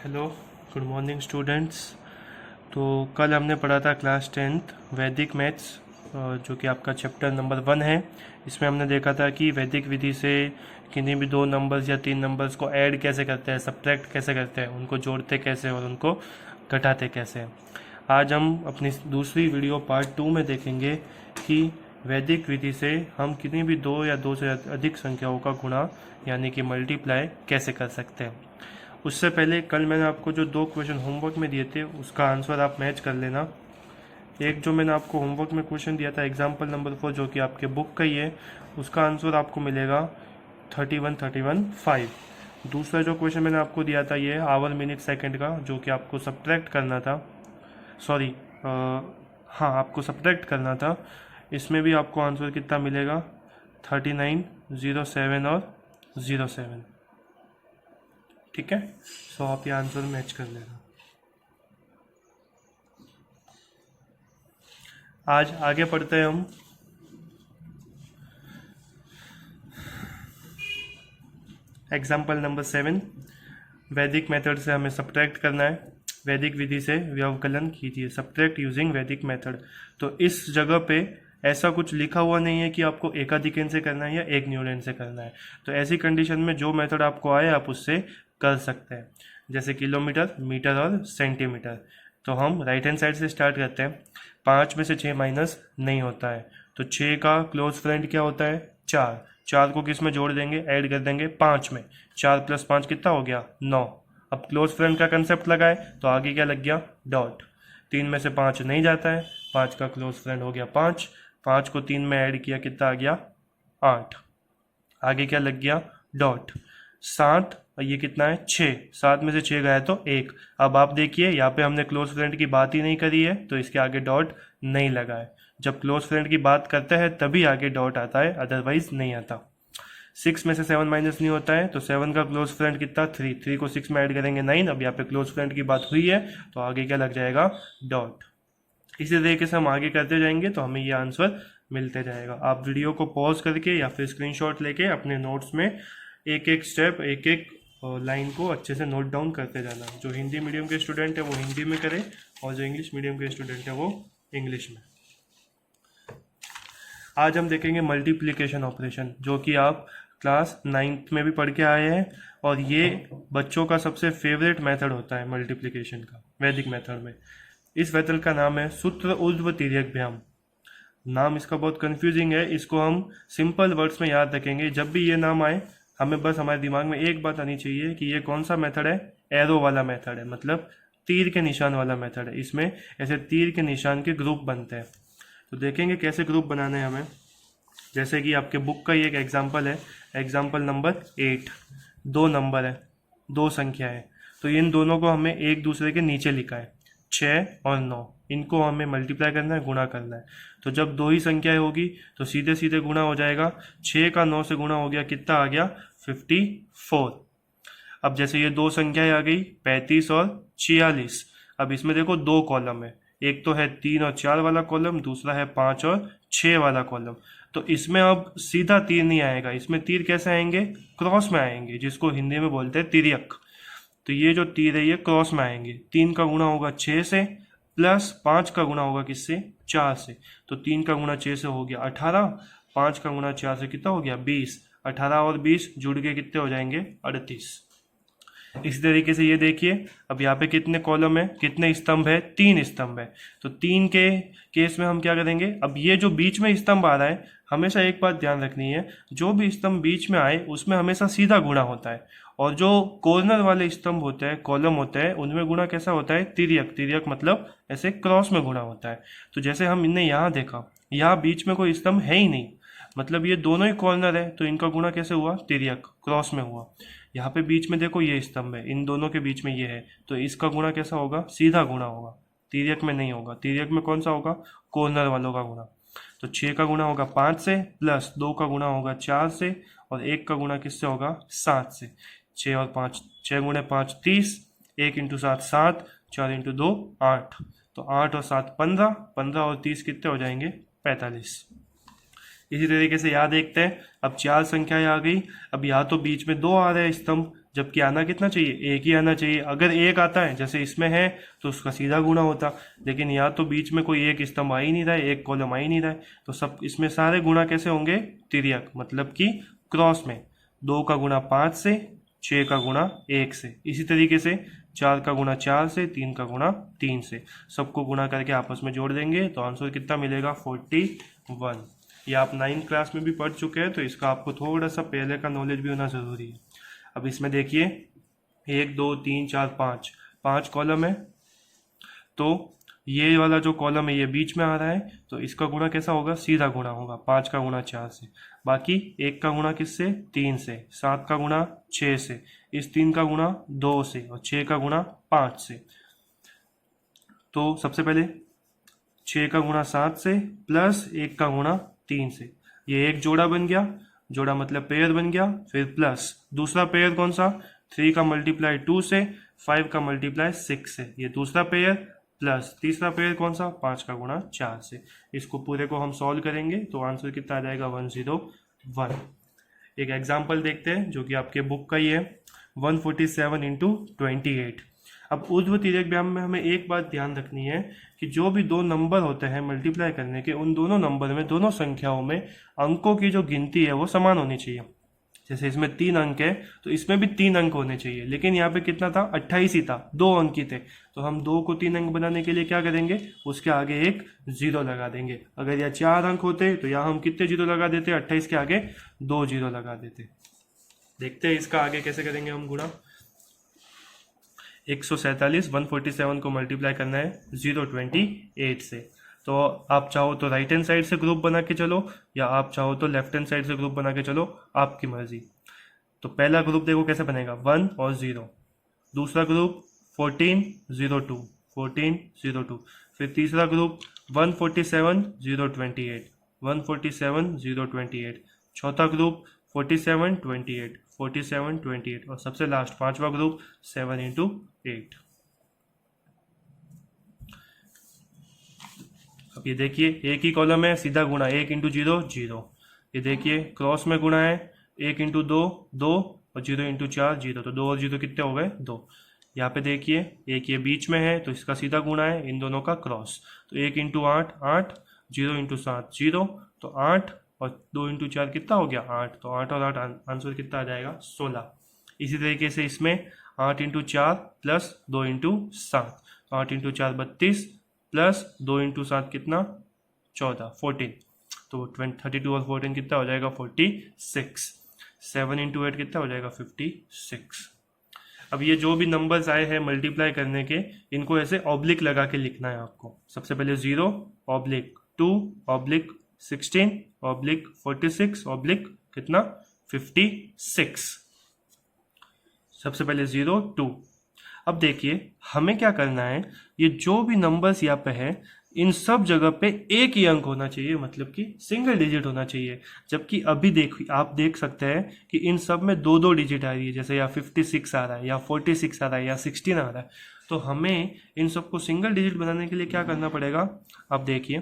Hello, good morning students. तो कल हमने पढ़ा था क्लास 10th वैदिक मैथ्स, जो कि आपका चैप्टर नंबर 1 है। इसमें हमने देखा था कि वैदिक विधि से किन्हीं भी दो नंबर्स या तीन नंबर्स को ऐड कैसे करते हैं, सब्ट्रैक्ट कैसे करते हैं, उनको जोड़ते कैसे और उनको घटाते कैसे। आज हम अपनी दूसरी वीडियो पार्ट 2 में देखेंगे कि वैदिक विधि से हम किन्हीं भी दो या दो से अधिक संख्याओं का गुणा यानी कि मल्टीप्लाई कैसे कर सकते हैं। उससे पहले कल मैंने आपको जो दो क्वेश्चन होमवर्क में दिए थे उसका आंसर आप मैच कर लेना। एक जो मैंने आपको होमवर्क में क्वेश्चन दिया था एग्जाम्पल नंबर 4 जो कि आपके बुक का ही है, उसका आंसर आपको मिलेगा 31 दूसरा जो क्वेश्चन मैंने आपको दिया था ये आवर मिनट सेकंड का, जो कि आपको सब्ट्रैक्ट करना था। सॉरी, हाँ, आपको सब्ट्रैक्ट करना था। इसमें भी आपको आंसर कितना मिलेगा, 39, 07 और 07। ठीक है, सो आप ये आंसर मैच कर लेना। आज आगे पढ़ते हैं हम। एग्जाम्पल नंबर 7, वैदिक मेथड से हमें सब्ट्रैक्ट करना है। वैदिक विधि से व्यवकलन कीजिए, सब्ट्रैक्ट यूजिंग वैदिक मेथड। तो इस जगह पे ऐसा कुछ लिखा हुआ नहीं है कि आपको एकाधिकन से करना है या एक न्यूलन से करना है। तो ऐसी कंडीशन में जो मेथड आपको आए आप उससे कर सकते हैं, जैसे किलोमीटर, मीटर और सेंटीमीटर। तो हम राइट हैंड साइड से स्टार्ट करते हैं। 5 में से 6 माइनस नहीं होता है, तो 6 का क्लोज फ्रेंड क्या होता है, 4। 4 को किस में जोड़ देंगे, ऐड कर देंगे 5 में। 4 + 5 कितना हो गया, 9। अब क्लोज फ्रेंड का कंसेप्ट लगाए तो आगे क्या लग गया, डॉट। 3 में से 5 नहीं जाता है, 5 का क्लोज फ्रेंड हो गया 5। 5 को 3 में ऐड किया, कितना आ गया, 8। आगे क्या लग गया, डॉट। 7 और ये कितना है, 6। 7 में से 6 गया तो 1। अब आप देखिए यहाँ पे हमने क्लोज फ्रेंड की बात ही नहीं करी है, तो इसके आगे डॉट नहीं लगा है। जब क्लोज फ्रेंड की बात करते हैं तभी आगे डॉट आता है, अदरवाइज नहीं आता। 6 में से 7 माइनस नहीं होता है, तो 7 का क्लोज फ्रेंड कितना, 3। 3 को 6 में ऐड करेंगे 9। अब यहाँ पे क्लोज फ्रेंड की बात हुई है तो आगे क्या लग जाएगा, डॉट। इसी तरीके से हम आगे करते जाएंगे तो हमें ये आंसर मिलते जाएगा। आप वीडियो को पॉज करके या फिर स्क्रीनशॉट लेके अपने नोट्स में एक एक स्टेप, एक एक लाइन को अच्छे से नोट डाउन करते जाना। जो हिंदी मीडियम के स्टूडेंट है वो हिंदी में करे, और जो इंग्लिश मीडियम के स्टूडेंट है वो इंग्लिश में। आज हम देखेंगे मल्टीप्लिकेशन ऑपरेशन, जो कि आप क्लास 9th में भी पढ़ के आए हैं, और ये बच्चों का सबसे फेवरेट मेथड होता है मल्टीप्लिकेशन का वैदिक मेथड में। इस मेथड का नाम है सूत्र ऊर्ध्व तिर्यकभ्याम। नाम इसका बहुत कंफ्यूजिंग है, इसको हम सिंपल वर्ड्स में याद रखेंगे। जब भी ये नाम आए हमें बस हमारे दिमाग में एक बात आनी चाहिए कि ये कौन सा मेथड है, एरो वाला मेथड है, मतलब तीर के निशान वाला मेथड है। इसमें ऐसे तीर के निशान के ग्रुप बनते हैं। तो देखेंगे कैसे ग्रुप बनाने हैं हमें। जैसे कि आपके बुक का ही एक एग्जाम्पल है, एग्जाम्पल नंबर 8। 2 नंबर है, 2 संख्या है, तो इन दोनों को हमें एक दूसरे के नीचे लिखा है, 6 और 9। इनको हमें मल्टीप्लाई करना है, गुणा करना है। तो जब दो ही संख्याएं होगी तो सीधे सीधे गुणा हो जाएगा। 6 का 9 से गुणा हो गया, कितना आ गया, 54। अब जैसे ये दो संख्याएं आ गई, 35 और 46। अब इसमें देखो दो कॉलम है, एक तो है 3 और 4 वाला कॉलम, दूसरा है 5 और 6 वाला कॉलम। तो इसमें अब सीधा तीर नहीं आएगा, इसमें तीर कैसे आएंगे, क्रॉस में आएंगे, जिसको हिंदी में बोलते हैं तिर्यक। तो ये जो तीर है ये क्रॉस में आएंगे। 3 का गुणा होगा 6 से, प्लस 5 का गुणा होगा किससे, 4 से। तो 3 का गुणा 6 से हो गया 18, 5 का गुणा 4 से कितना हो गया, 20। 18 और 20 जुड़ के कितने हो जाएंगे, 38। इसी तरीके से ये देखिए, अब यहाँ पे कितने कॉलम है, कितने स्तंभ है, 3 स्तंभ है। तो 3 के केस में हम क्या करेंगे, अब ये जो बीच में स्तंभ आ रहा है, हमेशा एक बात ध्यान रखनी है, जो भी स्तंभ बीच में आए उसमें हमेशा सीधा गुणा होता है, और जो कॉर्नर वाले स्तंभ होते हैं, कॉलम होते हैं, उनमें गुणा कैसा होता है, तिर्यक। तिर्यक मतलब ऐसे क्रॉस में गुणा होता है। तो जैसे हम इनने यहाँ देखा, यहाँ बीच में कोई स्तंभ है ही नहीं, मतलब ये दोनों ही कॉर्नर है, तो इनका गुणा कैसे हुआ, तिर्यक, क्रॉस में हुआ। यहाँ पे बीच में देखो ये स्तंभ है, इन दोनों के बीच में ये है, तो इसका गुणा कैसा होगा, सीधा गुणा होगा, तिर्यक में नहीं होगा। तिर्यक में कौन सा होगा, कॉर्नर वालों का गुणा। तो 6 का गुणा होगा 5 से, प्लस 2 का गुणा होगा 4 से, और 1 का गुणा किससे होगा, 7 से। 6 और 5, 6 गुणे 5 30, 1 इंटू 7 7, 4 इंटू 2 8। तो 8 और 7 15, 15 और 30 कितने हो जाएंगे, 45। इसी तरीके से यहाँ देखते हैं, अब 4 संख्याएं आ गई। अब यहाँ तो बीच में 2 आ रहे हैं स्तंभ, जबकि आना कितना चाहिए, एक ही आना चाहिए। अगर एक आता है जैसे इसमें है तो उसका सीधा गुणा होता, लेकिन यहाँ तो बीच में कोई एक स्तंभ आ ही नहीं रहा है, एक कॉलम आ ही नहीं रहा है, तो सब इसमें सारे गुणा कैसे होंगे, तिर्यक, मतलब कि क्रॉस में। 2 का गुणा 5 से, 6 का गुणा 1 से, इसी तरीके से 4 का गुणा 4 से, 3 का गुणा 3 से, सबको गुणा करके आपस में जोड़ देंगे तो आंसर कितना मिलेगा, 41। ये आप 9th क्लास में भी पढ़ चुके हैं, तो इसका आपको थोड़ा सा पहले का नॉलेज भी होना ज़रूरी है। अब इसमें देखिए 1 2 3 4 5 कॉलम है, तो ये वाला जो कॉलम है ये बीच में आ रहा है, तो इसका गुणा कैसा होगा, सीधा गुणा होगा, 5 का गुणा 4 से। बाकी 1 का गुणा किससे, 3 से, 7 का गुणा 6 से, इस 3 का गुणा 2 से, और 6 का गुणा 5 से। तो सबसे पहले 6 का गुणा 7 से प्लस 1 का गुणा 3 से, ये एक जोड़ा बन गया, जोड़ा मतलब पेयर बन गया। फिर प्लस दूसरा पेयर कौन सा, 3 का मल्टीप्लाई 2 से, 5 का मल्टीप्लाई 6 से, ये दूसरा पेयर। प्लस तीसरा पेयर कौन सा, 5 का गुणा 4 से। इसको पूरे को हम सॉल्व करेंगे तो आंसर कितना आ जाएगा, 101। एक एग्जाम्पल देखते हैं जो कि आपके बुक का ही है, 147 इंटू 28। अब ऊर्ध्व तिर्यक व्यायाम में हमें एक बात ध्यान रखनी है कि जो भी दो नंबर होते हैं मल्टीप्लाई करने के, उन दोनों नंबर में, दोनों संख्याओं में अंकों की जो गिनती है वो समान होनी चाहिए। जैसे इसमें 3 अंक है तो इसमें भी 3 अंक होने चाहिए, लेकिन यहाँ पे कितना था, 28 ही था, 2 अंक ही थे। तो हम 2 को 3 अंक बनाने के लिए क्या करेंगे, उसके आगे एक 0 लगा देंगे। अगर यह 4 अंक होते तो यहाँ हम कितने 0 लगा देते, 28 के आगे 2 0 लगा देते। देखते हैं इसका आगे कैसे करेंगे हम गुणा। 147 147 को मल्टीप्लाई करना है 028 से। तो आप चाहो तो राइट हैंड साइड से ग्रुप बना के चलो, या आप चाहो तो लेफ्ट हैंड साइड से ग्रुप बना के चलो, आपकी मर्जी। तो पहला ग्रुप देखो कैसे बनेगा, 1 और 0। दूसरा ग्रुप 14 02 14 02। फिर तीसरा ग्रुप 147 028 147 028। चौथा ग्रुप 47 28 47 28। और सबसे लास्ट 5वां ग्रुप 7 इंटू 8। अब ये देखिए एक ही कॉलम है, सीधा गुणा, 1 इंटू 0 0। ये देखिए क्रॉस में गुणा है, 1 इंटू 2 2, और 0 इंटू 4 0। तो 2 और 0 कितने हो गए, 2। यहाँ पे देखिए एक ये बीच में है तो इसका सीधा गुणा है, इन दोनों का क्रॉस। तो 1 इंटू 8 8, 0 इंटू 7 0, तो 8, और 2 इंटू 4 कितना हो गया, 8। तो 8 और 8 आंसर कितना आ जाएगा, 16। इसी तरीके से इसमें 8 इंटू 4 प्लस 2 इंटू 7, तो 8 इंटू 4 32, प्लस 2 इंटू 7 कितना, 14 14। तो 32 और 14 कितना हो जाएगा, 46। 7 इंटू 8 कितना हो जाएगा, 56। अब ये जो भी नंबर्स आए हैं मल्टीप्लाई करने के, इनको ऐसे ऑब्लिक लगा के लिखना है आपको। सबसे पहले 0 ऑब्लिक 2 ऑब्लिक 16 ऑब्लिक 46 ऑब्लिक कितना, 56। सबसे पहले 0 2। अब देखिए हमें क्या करना है, ये जो भी नंबर्स यहाँ पे है इन सब जगह पे एक ही अंक होना चाहिए, मतलब कि सिंगल डिजिट होना चाहिए। जबकि अभी आप देख सकते हैं कि इन सब में 2 डिजिट आ रही है, जैसे या 56 आ रहा है, या 46 आ रहा है, या 16 आ रहा है। तो हमें इन सबको सिंगल डिजिट बनाने के लिए क्या करना पड़ेगा, आप देखिए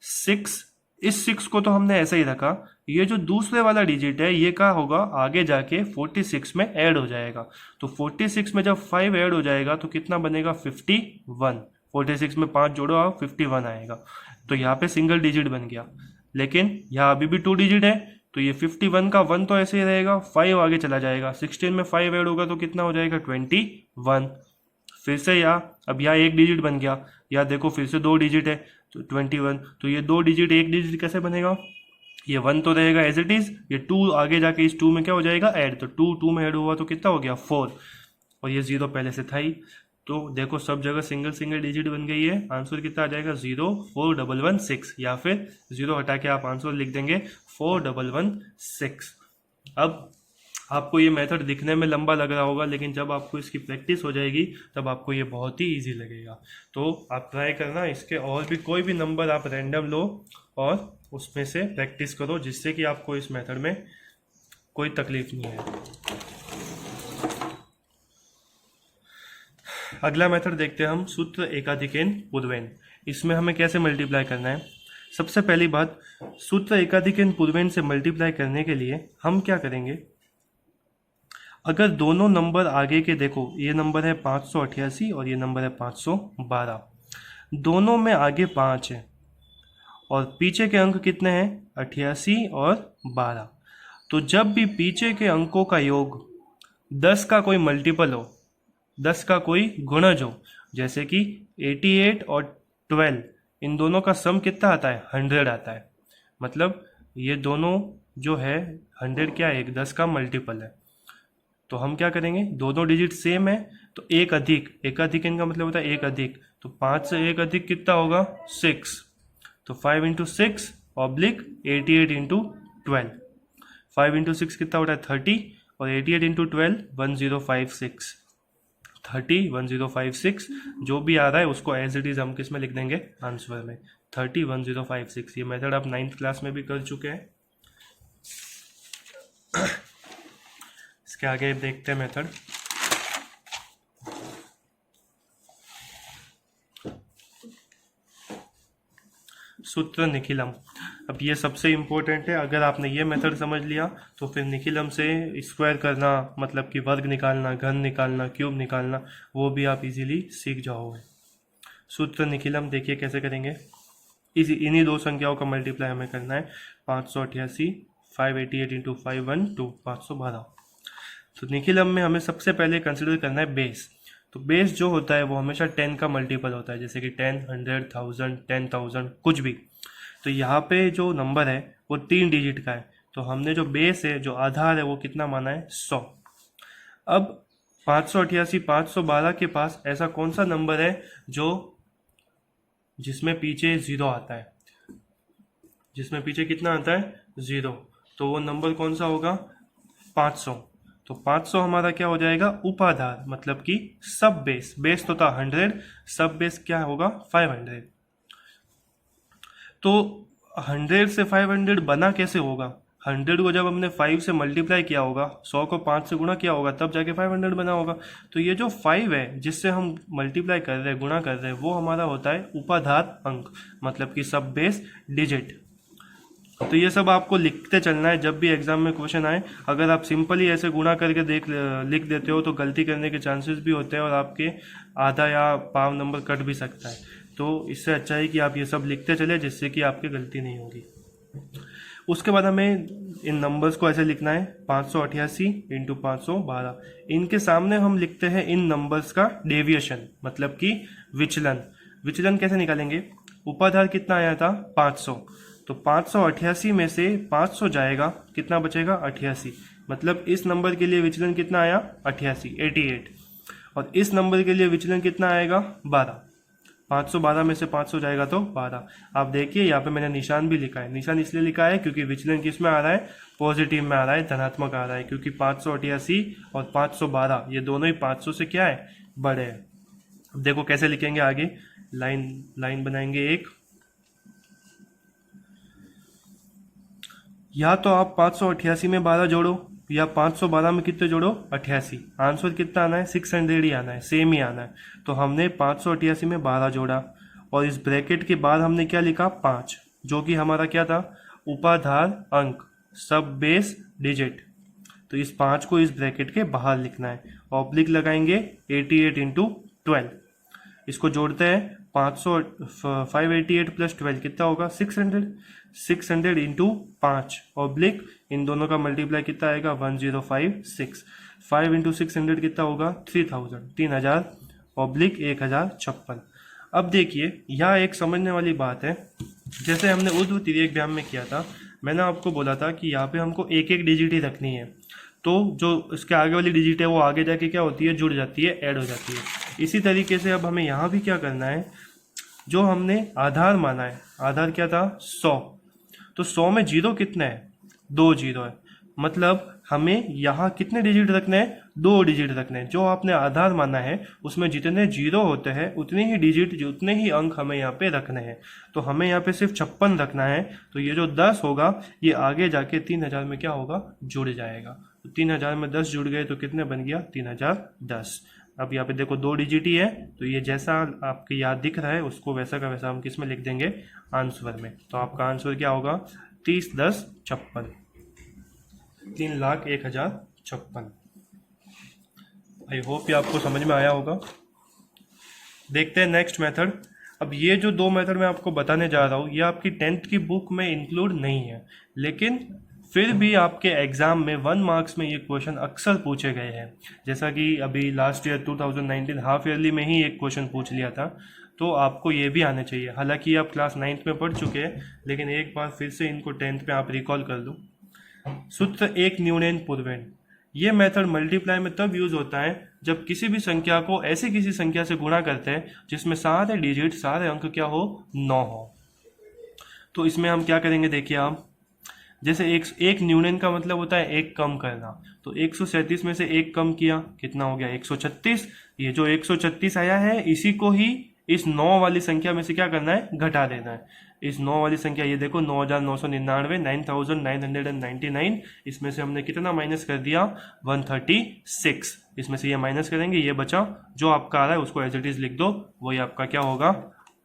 6, इस 6 को तो हमने ऐसा ही रखा, ये जो दूसरे वाला डिजिट है ये क्या होगा, आगे जाके 46 में ऐड हो जाएगा। तो 46 में जब 5 ऐड हो जाएगा तो कितना बनेगा, 51। 46 में 5 जोड़ो आप, 51 आएगा। तो यहाँ पे सिंगल डिजिट बन गया। लेकिन यहाँ अभी भी 2 डिजिट है, तो ये 51 का 1 तो ऐसे ही रहेगा, 5 आगे चला जाएगा, 16 में 5 ऐड होगा तो कितना हो जाएगा, 21। फिर से यहाँ अब यहाँ 1 डिजिट बन गया, यहाँ देखो फिर से 2 डिजिट है तो 21। तो ये 2 डिजिट 1 डिजिट कैसे बनेगा, ये 1 तो रहेगा एज इट इज, ये 2 आगे जाके इस 2 में क्या हो जाएगा, ऐड। तो 2 2 में ऐड हुआ तो कितना हो गया, 4। और ये 0 पहले से था ही। तो देखो सब जगह सिंगल सिंगल डिजिट बन गई है। आंसर कितना आ जाएगा, 04116, या फिर 0 हटा के आप आंसर लिख देंगे 4116। अब आपको ये मेथड दिखने में लंबा लग रहा होगा, लेकिन जब आपको इसकी प्रैक्टिस हो जाएगी तब आपको ये बहुत ही इजी लगेगा। तो आप ट्राई करना इसके, और भी कोई भी नंबर आप रैंडम लो और उसमें से प्रैक्टिस करो, जिससे कि आपको इस मेथड में कोई तकलीफ नहीं है। अगला मेथड देखते हैं हम, सूत्र एकाधिकेन पूर्वेन। इसमें हमें कैसे मल्टीप्लाई करना है। सबसे पहली बात, सूत्र एकाधिकेन पूर्वेन से मल्टीप्लाई करने के लिए हम क्या करेंगे, अगर दोनों नंबर आगे के देखो, ये नंबर है 588 और ये नंबर है 512, दोनों में आगे 5 है और पीछे के अंक कितने हैं 88 और 12। तो जब भी पीछे के अंकों का योग 10 का कोई मल्टीपल हो, 10 का कोई गुणज हो, जैसे कि 88 और 12, इन दोनों का सम कितना आता है 100 आता है। मतलब ये दोनों जो है 100 क्या है, एक 10 का मल्टीपल है। तो हम क्या करेंगे, दोनों डिजिट सेम है तो एक अधिक, एक अधिक इनका मतलब होता है एक अधिक, तो 5 से एक अधिक कितना होगा 6, तो 5 इंटू 6 ऑब्लिक 88 इंटू 12, 5 इंटू 6 कितना होता है 30 और 88 इंटू 12 1056, 30 1056, जो भी आ रहा है उसको एज इट इज हम किस में लिख देंगे आंसर में 30 1056। ये मेथड आप 9th क्लास में भी कर चुके हैं। इसके आगे देखते हैं मेथड। सूत्र निखिलम। अब ये सबसे इम्पोर्टेंट है, अगर आपने ये मेथड समझ लिया तो फिर निखिलम से स्क्वायर करना, मतलब कि वर्ग निकालना, घन निकालना, क्यूब निकालना, वो भी आप इजीली सीख जाओगे। सूत्र निखिलम देखिए कैसे करेंगे। इन्हीं दो संख्याओं का मल्टीप्लाई हमें करना है, 588 588 इंटू 512 512। तो निखिलम में हमें सबसे पहले कंसिडर करना है बेस। तो बेस जो होता है वो हमेशा 10 का मल्टीपल होता है, जैसे कि 10, 100, 1000, 10,000 कुछ भी। तो यहाँ पे जो नंबर है वो 3 डिजिट का है, तो हमने जो बेस है, जो आधार है, वो कितना माना है 100। अब 588 512 के पास ऐसा कौन सा नंबर है जो जिसमें पीछे 0 आता है, जिसमें पीछे कितना आता है 0, तो वो नंबर कौन सा होगा 500। तो 500 हमारा क्या हो जाएगा उपाधार, मतलब कि सब बेस, बेस तो था 100, सब बेस क्या होगा 500। तो 100 से 500 बना कैसे होगा, 100 को जब हमने 5 से मल्टीप्लाई किया होगा, 100 को 5 से गुणा किया होगा, तब जाके 500 बना होगा। तो ये जो 5 है जिससे हम मल्टीप्लाई कर रहे हैं, गुणा कर रहे हैं, वो हमारा होता है उपाधार अंक, मतलब कि सब बेस डिजिट। तो ये सब आपको लिखते चलना है जब भी एग्जाम में क्वेश्चन आए। अगर आप सिंपली ऐसे गुणा करके लिख देते हो तो गलती करने के चांसेस भी होते हैं और आपके आधा या पाव नंबर कट भी सकता है। तो इससे अच्छा है कि आप ये सब लिखते चले, जिससे कि आपकी गलती नहीं होगी। उसके बाद हमें इन नंबर्स को ऐसे लिखना है 588 इंटू 512। इनके सामने हम लिखते हैं इन नंबर्स का डेविएशन, मतलब कि विचलन। विचलन कैसे निकालेंगे, उपाधार कितना आया था 500, तो 588 में से 500 जाएगा, कितना बचेगा 88, मतलब इस नंबर के लिए विचलन कितना आया 88, और इस नंबर के लिए विचलन कितना आएगा 12। 512 में से 500 जाएगा तो 12। आप देखिए यहाँ पे मैंने निशान भी लिखा है, निशान इसलिए लिखा है क्योंकि विचलन किस में आ रहा है पॉजिटिव में आ रहा है, धनात्मक आ रहा है, क्योंकि 588 और 512 ये दोनों ही 500 से क्या है बड़े हैं। अब देखो कैसे लिखेंगे आगे, लाइन बनाएंगे एक, या तो आप 588 में 12 जोड़ो या 512 में कितने जोड़ो 88, आंसर कितना आना है 600 ही आना है, सेम ही आना है। तो हमने 588 में 12 जोड़ा और इस ब्रैकेट के बाद हमने क्या लिखा 5, जो कि हमारा क्या था उपाधार अंक, सब बेस डिजिट। तो इस 5 को इस ब्रैकेट के बाहर लिखना है, ऑब्लिक लगाएंगे 88 इंटू 12, इसको जोड़ते हैं 588 प्लस 12 कितना होगा 600, 600 इंटू 5 ऑब्लिक इन दोनों का मल्टीप्लाई कितना आएगा 1056, 5 इंटू 600 कितना होगा 3000 ऑब्लिक 1056। अब देखिए यहाँ एक समझने वाली बात है, जैसे हमने ऊर्ध्व तिर्यक व्यायाम में किया था, मैंने आपको बोला था कि यहाँ पे हमको एक एक डिजिट ही रखनी है, तो जो इसके आगे वाली डिजिट है वो आगे जाके क्या होती है जुड़ जाती है, ऐड हो जाती है। इसी तरीके से अब हमें यहाँ भी क्या करना है, जो हमने आधार माना है, आधार क्या था 100, तो 100 में जीरो कितने हैं 2 जीरो है, मतलब हमें यहाँ कितने डिजिट रखने हैं 2 डिजिट रखने हैं। जो आपने आधार माना है उसमें जितने जीरो होते हैं उतने ही डिजिट, उतने ही अंक हमें यहाँ पे रखने हैं। तो हमें यहाँ पे सिर्फ 56 रखना है, तो ये जो 10 होगा ये आगे जाके 3000 में क्या होगा जुड़ जाएगा। तो 3000 में 10 जुड़ गए तो कितने बन गया 3010। अब यहाँ पे देखो 2 डिजिट ही है, तो ये जैसा आपके याद दिख रहा है उसको वैसा का वैसा हम किस में लिख देंगे आंसर में। तो आपका आंसर क्या होगा 30 10 56, 3,01,056। आई होप ये आपको समझ में आया होगा। देखते हैं नेक्स्ट मेथड। अब ये जो दो मेथड मैं आपको बताने जा रहा हूँ ये आपकी 10th की बुक में इंक्लूड नहीं है, लेकिन फिर भी आपके एग्जाम में 1 मार्क्स में ये क्वेश्चन अक्सर पूछे गए हैं। जैसा कि अभी लास्ट ईयर 2019 हाफ ईयरली में ही एक क्वेश्चन पूछ लिया था, तो आपको ये भी आने चाहिए। हालांकि आप क्लास 9th में पढ़ चुके हैं, लेकिन एक बार फिर से इनको 10th में आप रिकॉल कर लो। सूत्र एक न्यूनैन पूर्वेन। ये मेथड मल्टीप्लाई में तब यूज होता है जब किसी भी संख्या को ऐसी किसी संख्या से गुणा करते हैं जिसमें सारे डिजिट सारे अंक क्या हो, 9 हो। तो इसमें हम क्या करेंगे, देखिए आप, जैसे एक न्यूनैन का मतलब होता है एक कम करना। तो 137 में से एक कम किया, कितना हो गया, 136। ये जो 136 आया है इसी को ही इस 9 वाली संख्या में से क्या करना है, घटा देना है। इस 9 वाली संख्या ये देखो 9999, 9999, इसमें से हमने कितना माइनस कर दिया, 136। इसमें से ये माइनस करेंगे, ये बचा, जो आपका आ रहा है उसको एज इट इज लिख दो, वही आपका क्या होगा,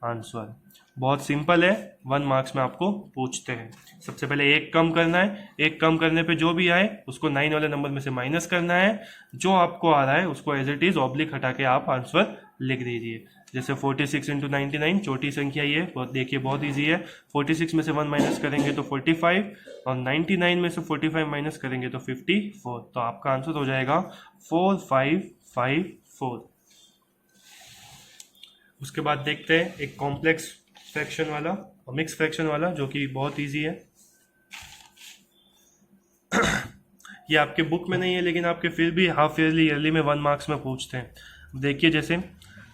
आंसर। बहुत सिंपल है, 1 मार्क्स में आपको पूछते हैं। सबसे पहले एक कम करना है, एक कम करने पे जो भी आए उसको 9 वाले नंबर में से माइनस करना है, जो आपको आ रहा है उसको एज इट इज ऑब्लिक हटा के आप आंसर लिख दीजिए। जैसे 46 इंटू 99, छोटी संख्या ये, बहुत देखिए बहुत इजी है। 46 में से 1 माइनस करेंगे तो 45, और 99 में से 45 माइनस करेंगे तो 54। तो आपका आंसर हो जाएगा 4554। उसके बाद देखते हैं एक कॉम्प्लेक्स फ्रैक्शन वाला और मिक्स फ्रैक्शन वाला, जो कि बहुत इजी है। ये आपके बुक में नहीं है, लेकिन आपके फिर भी हाफ ईयरली ईयरली में 1 मार्क्स में पूछते हैं। देखिए जैसे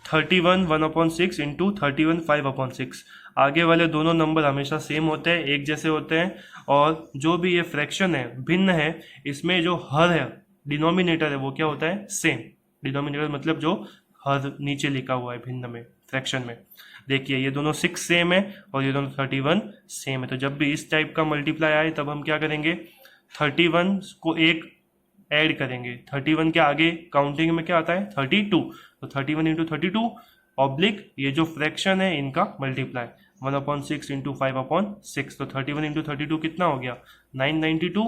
31 1/6 इंटू 31 5/6। आगे वाले दोनों नंबर हमेशा सेम होते हैं, एक जैसे होते हैं, और जो भी ये फ्रैक्शन है भिन्न है, इसमें जो हर है डिनोमिनेटर है वो क्या होता है, सेम। डिनोमिनेटर मतलब जो हर नीचे लिखा हुआ है भिन्न में, फ्रैक्शन में। देखिए ये दोनों 6 सेम है और ये दोनों 31 सेम है। तो जब भी इस टाइप का मल्टीप्लाई आए तब हम क्या करेंगे, 31 को एक ऐड करेंगे। 31 के आगे काउंटिंग में क्या आता है, 32। तो 31 इंटू 32 ऑब्लिक ये जो फ्रैक्शन है इनका मल्टीप्लाई, 1/6 इंटू 5/6। तो 31 इंटू 32 कितना हो गया, 992,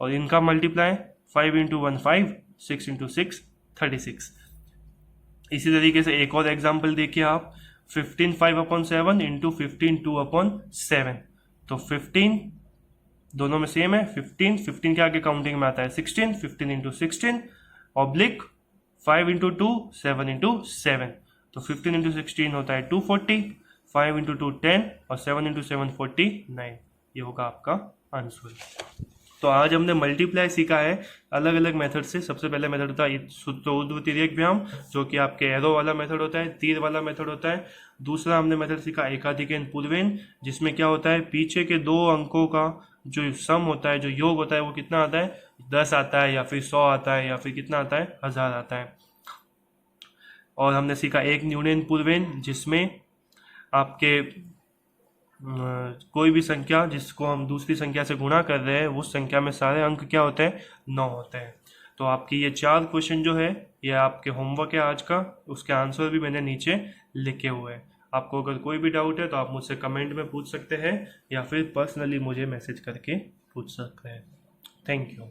और इनका मल्टीप्लाई 5 इंटू 1 5, 6 इंटू 6 36। इसी तरीके से एक और एग्जाम्पल देखिए आप, 15 5/7 इंटू 15 2/7। तो 15 दोनों में सेम है, 15 के आगे काउंटिंग में आता है 16, 15 इंटू 16 ऑब्लिक 5 इंटू 2 7 इंटू 7। तो 15 इंटू 16 होता है 240, 5 इंटू 2 10, और 7 इंटू 7 49। ये होगा आपका आंसर। तो आज हमने मल्टीप्लाई सीखा है अलग अलग मेथड से। सबसे पहले मेथड था ऊर्ध्वतिर्यक, जो कि आपके एरो वाला मेथड होता है, तीर वाला मेथड होता है। दूसरा हमने मेथड सीखा एकाधिकन पूर्वेन, जिसमें क्या होता है, पीछे के दो अंकों का जो सम होता है, जो योग होता है, वो कितना आता है, 10 आता है, या फिर 100 आता है, या फिर कितना आता है, 1000 आता है। और हमने सीखा एक न्यूनैन पूर्वेन, जिसमें आपके कोई भी संख्या जिसको हम दूसरी संख्या से गुणा कर रहे हैं उस संख्या में सारे अंक क्या होते हैं, 9 होते हैं। तो आपकी ये 4 क्वेश्चन जो है ये आपके होमवर्क है आज का, उसके आंसर भी मैंने नीचे लिखे हुए हैं। आपको अगर कोई भी डाउट है तो आप मुझसे कमेंट में पूछ सकते हैं, या फिर पर्सनली मुझे मैसेज करके पूछ सकते हैं। Thank you.